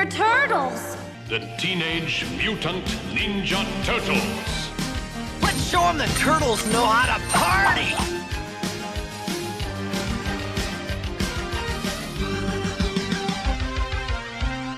They're turtles. The Teenage Mutant Ninja Turtles. Let's show them the turtles know how to party!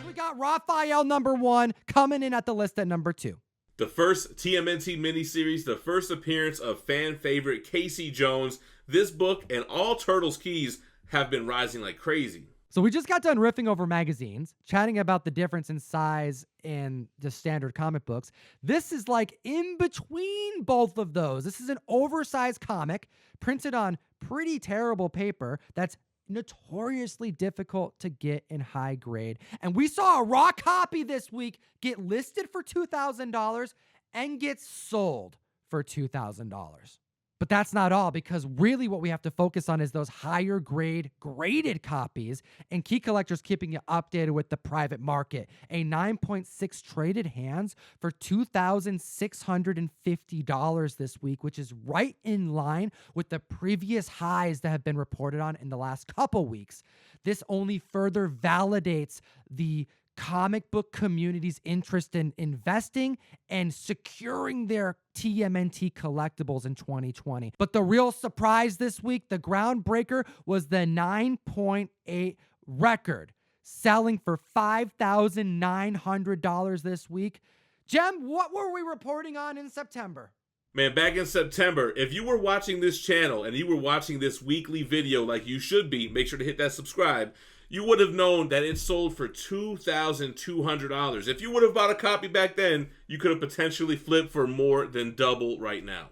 We got Raphael #1 coming in at the list at #2. The first TMNT miniseries, the first appearance of fan favorite Casey Jones. This book and all Turtles keys have been rising like crazy. So we just got done riffing over magazines, chatting about the difference in size and the standard comic books. This is like in between both of those. This is an oversized comic printed on pretty terrible paper that's notoriously difficult to get in high grade. And we saw a raw copy this week get listed for $2,000 and get sold for $2,000. But that's not all, because really what we have to focus on is those higher grade graded copies, and Key Collector's keeping you updated with the private market. A 9.6 traded hands for $2,650 this week, which is right in line with the previous highs that have been reported on in the last couple weeks. This only further validates the comic book community's interest in investing and securing their TMNT collectibles in 2020. But the real surprise this week, the groundbreaker, was the 9.8 record, selling for $5,900 this week. Jem, what were we reporting on in September? Man, back in September, if you were watching this channel and you were watching this weekly video like you should be, make sure to hit that subscribe, you would have known that it sold for $2,200. If you would have bought a copy back then, you could have potentially flipped for more than double right now.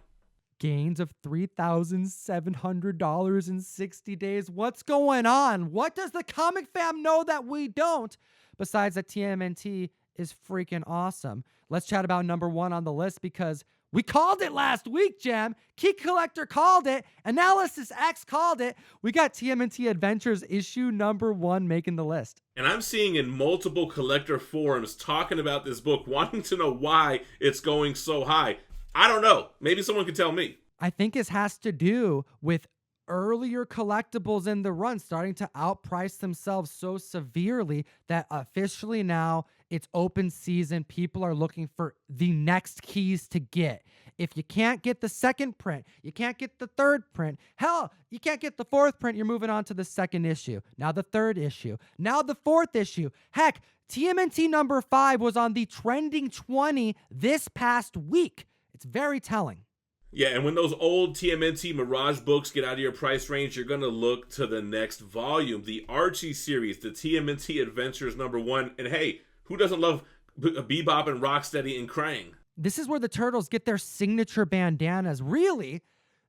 Gains of $3,700 in 60 days. What's going on? What does the comic fam know that we don't? Besides that TMNT is freaking awesome. Let's chat about #1 on the list, because we called it last week, Jam. Key Collector called it. Analysis X called it. We got TMNT Adventures issue #1 making the list. And I'm seeing in multiple collector forums talking about this book, wanting to know why it's going so high. I don't know. Maybe someone can tell me. I think it has to do with earlier collectibles in the run starting to outprice themselves so severely that officially now it's open season. People are looking for the next keys to get. If you can't get the second print, you can't get the third print. Hell, you can't get the fourth print. You're moving on to the second issue. Now the third issue. Now the fourth issue. Heck, TMNT #5 was on the trending 20 this past week. It's very telling. Yeah, and when those old TMNT Mirage books get out of your price range, you're going to look to the next volume, the Archie series, the TMNT Adventures #1. And hey, who doesn't love Bebop and Rocksteady and Krang? This is where the Turtles get their signature bandanas. Really,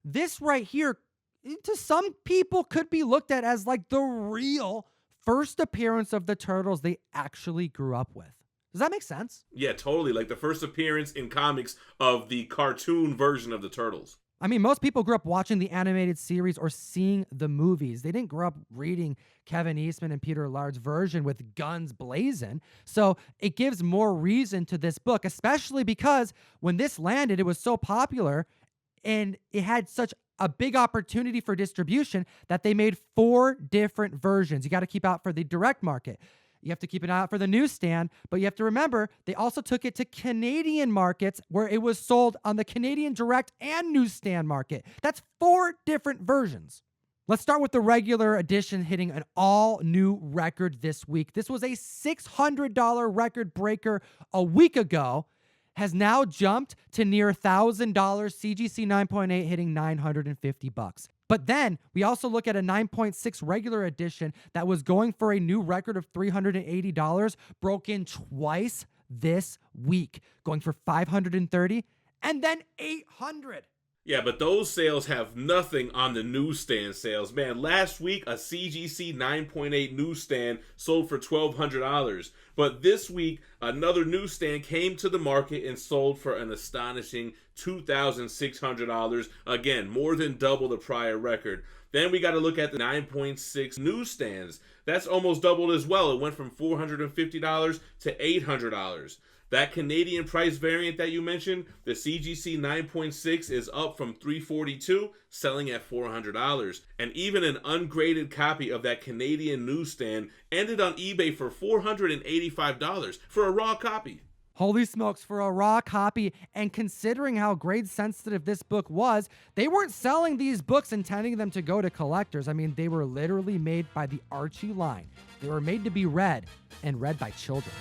this right here, to some people, could be looked at as like the real first appearance of the Turtles they actually grew up with. Does that make sense? Yeah, totally. Like the first appearance in comics of the cartoon version of the Turtles. I mean, most people grew up watching the animated series or seeing the movies. They didn't grow up reading Kevin Eastman and Peter Lard's version with guns blazing. So it gives more reason to this book, especially because when this landed, it was so popular and it had such a big opportunity for distribution that they made 4 different versions. You got to keep out for the direct market. You have to keep an eye out for the newsstand, but you have to remember they also took it to Canadian markets where it was sold on the Canadian direct and newsstand market. That's 4 different versions. Let's start with the regular edition hitting an all-new record this week. This was a $600 record breaker a week ago, has now jumped to near $1,000, CGC 9.8 hitting $950. But then we also look at a 9.6 regular edition that was going for a new record of $380, broke in twice this week, going for $530 and then $800. Yeah, but those sales have nothing on the newsstand sales. Man, last week, a CGC 9.8 newsstand sold for $1,200. But this week, another newsstand came to the market and sold for an astonishing $2,600. Again, more than double the prior record. Then we got to look at the 9.6 newsstands. That's almost doubled as well. It went from $450 to $800. That Canadian price variant that you mentioned, the CGC 9.6, is up from $342, selling at $400. And even an ungraded copy of that Canadian newsstand ended on eBay for $485 for a raw copy. Holy smokes, for a raw copy. And considering how grade sensitive this book was, they weren't selling these books intending them to go to collectors. I mean, they were literally made by the Archie line. They were made to be read, and read by children.